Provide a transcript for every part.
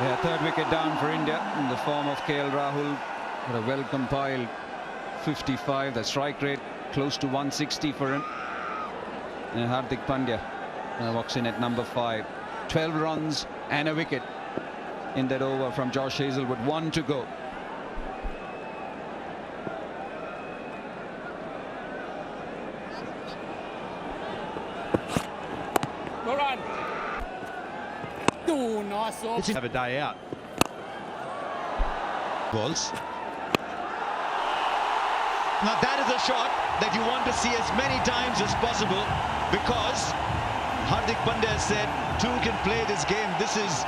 Yeah, third wicket down for India in the form of KL Rahul. What a well-compiled 55. The strike rate close to 160 for him. And Hardik Pandya walks in at number 5. 12 runs and a wicket in that over from Josh Hazlewood. 1 to go. No run. Oh, nice off. Have a day out. Balls. Now that is a shot that you want to see as many times as possible, because Hardik Pandya said two can play this game. This is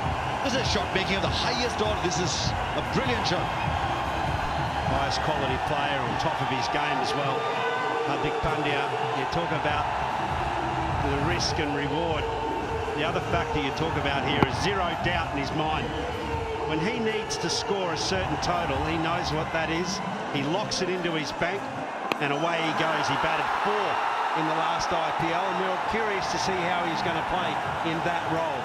a shot making of the highest order. This is a brilliant shot. Highest quality player on top of his game as well. Hardik Pandya, you talk about the risk and reward. The other factor you talk about here is zero doubt in his mind. When he needs to score a certain total, he knows what that is. He locks it into his bank, and away he goes. He batted 4 in the last IPL, and we were curious to see how he's going to play in that role.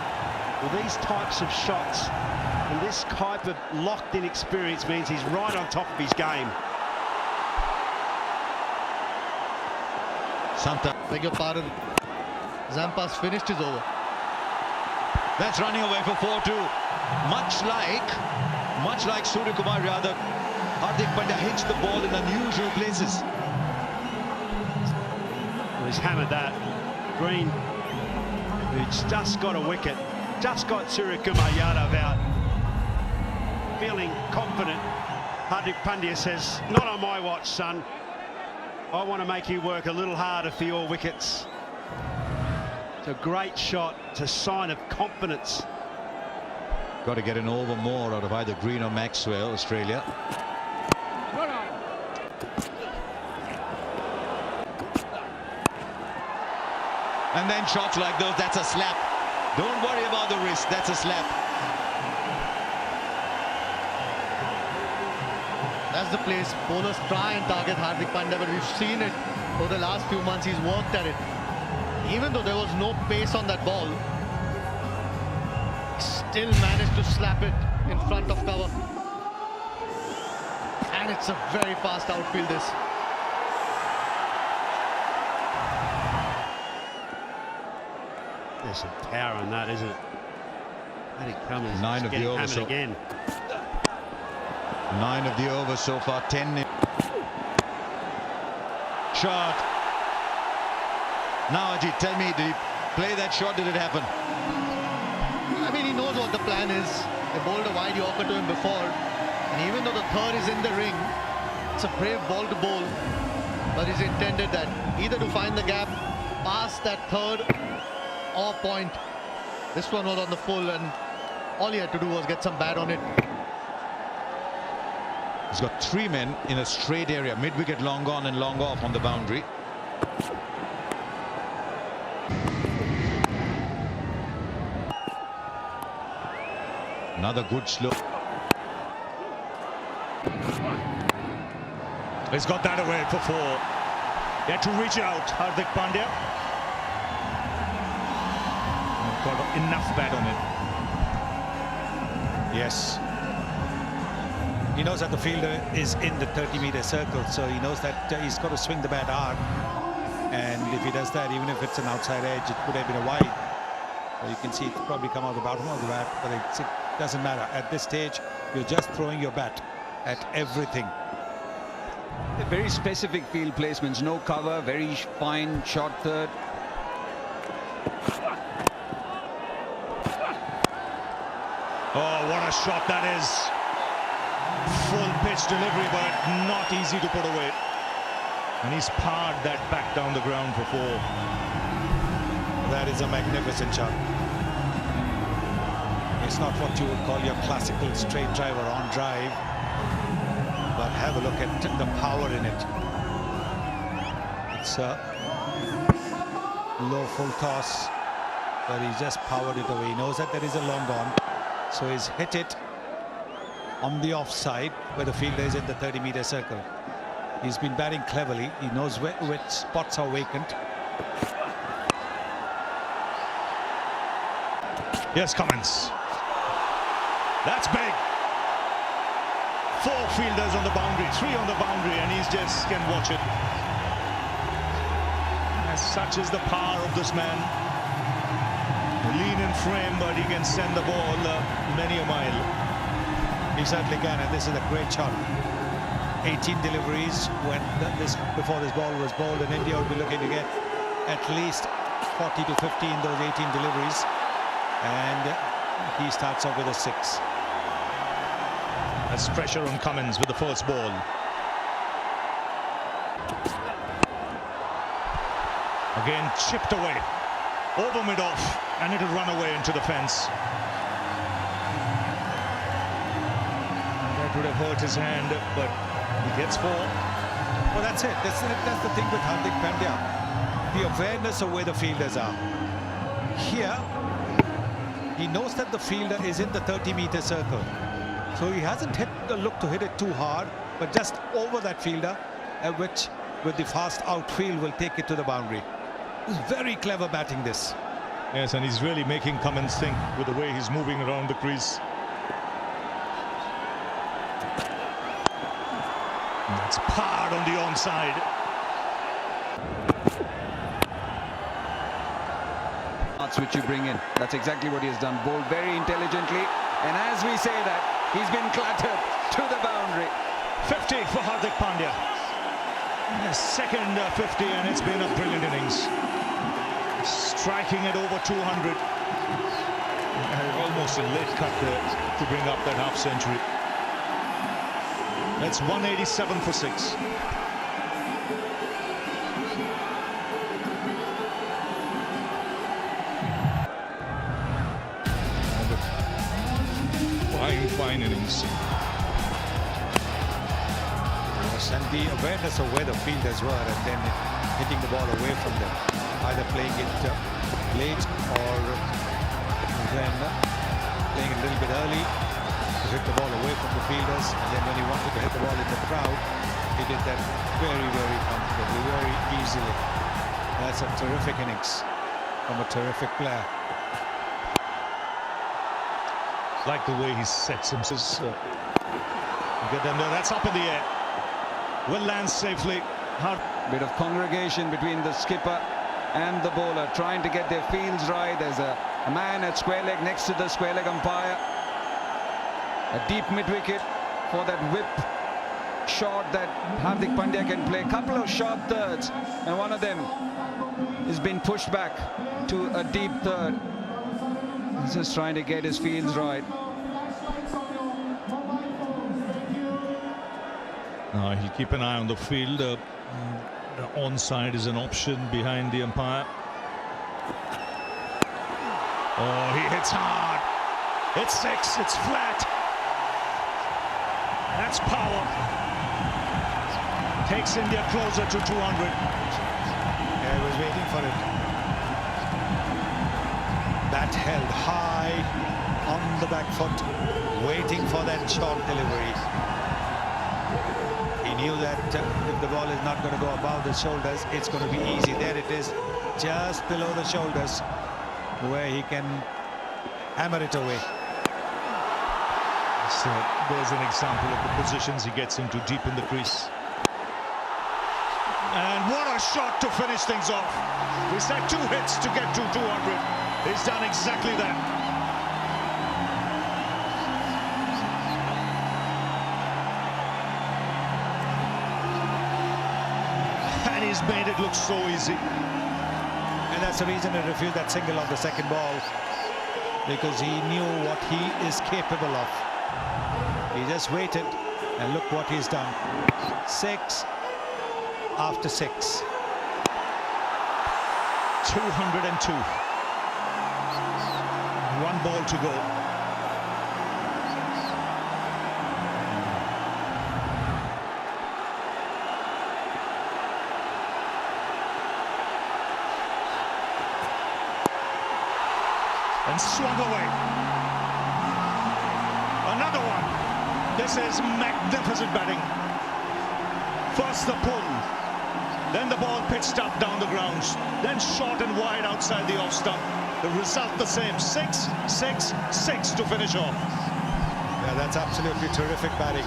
Well, these types of shots and this type of locked-in experience means he's right on top of his game. Santa, beg your pardon. Zampa's finished his over. That's running away for 4-2. Much like Surya Kumar Yadav, Hardik Pandya hits the ball in unusual places. Well, he's hammered that. Green, who's just got a wicket, just got Surya Kumar Yadav out. Feeling confident, Hardik Pandya says, not on my watch, son. I want to make you work a little harder for your wickets. It's a great shot. It's a sign of confidence. Got to get an over more out of either Green or Maxwell, Australia. And then shots like those, that's a slap. Don't worry about the wrist, that's a slap. That's the place. Bowlers try and target Hardik Pandya, but we've seen it over the last few months. He's worked at it. Even though there was no pace on that ball, still managed to slap it in front of cover. And it's a very fast outfield this. There's some power on that, isn't it? Hardik Pandya 9 of the over, so again. 9 of the over so far, 10. Shot. Now, Ajit, tell me, did he play that shot? Did it happen? I mean, he knows what the plan is. They bowled a wide Yorker to him before. And even though the third is in the ring, it's a brave ball to bowl. But he's intended that either to find the gap past that third or point. This one was on the full, and all he had to do was get some bat on it. He's got 3 men in a straight area, mid-wicket, long on and long off on the boundary. Another good slow. He's got that away for 4. He had to reach out, Hardik Pandya. Got enough bat on it. Yes. He knows that the fielder is in the 30-meter circle, so he knows that he's got to swing the bat hard. And if he does that, even if it's an outside edge, it would have been a wide. Well, you can see it's probably come out the bottom of the bat, but it doesn't matter. At this stage, you're just throwing your bat at everything. Very specific field placements, no cover, very fine shot third. Oh, what a shot that is. Full pitch delivery, but not easy to put away. And he's powered that back down the ground for 4. That is a magnificent shot. It's not what you would call your classical straight drive or on drive, but have a look at the power in it. It's a low full toss, but he just powered it away. He knows that there is a long on, so he's hit it on the offside where the fielder is in the 30-meter circle. He's been batting cleverly. He knows which spots are vacant. Yes, Cummins. That's big. 4 fielders on the boundary, 3 on the boundary, and he just can watch it. And such is the power of this man. Lean in frame, but he can send the ball many a mile. He certainly can, and this is a great shot. 18 deliveries when before this ball was bowled, and India would be looking to get at least 40 to 50 in those 18 deliveries, and he starts off with a 6. That's pressure on Cummins with the first ball. Again chipped away over mid-off, and it'll run away into the fence. That would have hurt his hand, but he gets 4. Well, that's it. That's the thing with Hardik Pandya. The awareness of where the fielders are. Here, he knows that the fielder is in the 30-meter circle. So he hasn't looked to hit it too hard, but just over that fielder, which with the fast outfield will take it to the boundary. It's very clever batting, this. Yes, and he's really making Cummins think with the way he's moving around the crease. That's powered on the onside. That's which you bring in. That's exactly what he has done. Bowled very intelligently, and as we say that, he's been clattered to the boundary. 50 for Hardik Pandya. Second 50, and it's been a brilliant innings. Striking at over 200. Almost a late cut there to bring up that half century. That's 187 for 6. Fine innings. Yes, and the awareness of where the fielders were, and then hitting the ball away from them, either playing it late or then playing a little bit early to hit the ball away from the fielders, and then when he wanted to hit the ball in the crowd, he did that very, very comfortably, very easily. That's a terrific innings from a terrific player. Like the way he sets himself. Get them there. That's up in the air. Will land safely. Bit of congregation between the skipper and the bowler, trying to get their fields right. There's a man at square leg next to the square leg umpire. A deep mid-wicket for that whip shot that Hardik Pandya can play. Couple of sharp thirds, and one of them is being pushed back to a deep third. He's just trying to get his fields right. He'll keep an eye on the field. The onside is an option behind the umpire. Oh, he hits hard. It's 6. It's flat. That's power. Takes India closer to 200. Yeah, he was waiting for it. Bat held high on the back foot, waiting for that short delivery. He knew that if the ball is not going to go above the shoulders, it's going to be easy. There it is, just below the shoulders, where he can hammer it away. So there's an example of the positions he gets into deep in the crease. And what a shot to finish things off. We said 2 hits to get to 200. He's done exactly that. And he's made it look so easy. And that's the reason he refused that single on the second ball, because he knew what he is capable of. He just waited, and look what he's done. 6 after 6. 202. 1 ball to go. And swung away. Another one. This is magnificent batting. First the pull, Then the ball pitched up down the grounds. Then short and wide outside the off stump. The result the same. 6, 6, 6 to finish off. Yeah, that's absolutely terrific batting.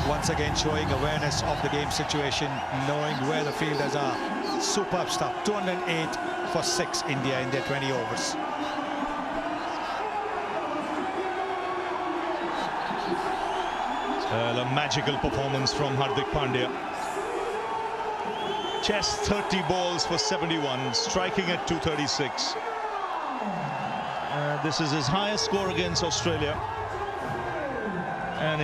Once again showing awareness of the game situation, knowing where the fielders are. Superb stuff. 208 for 6 India in their 20 overs. Well, a magical performance from Hardik Pandya. Chest 30 balls for 71, striking at 236. This is his highest score against Australia. And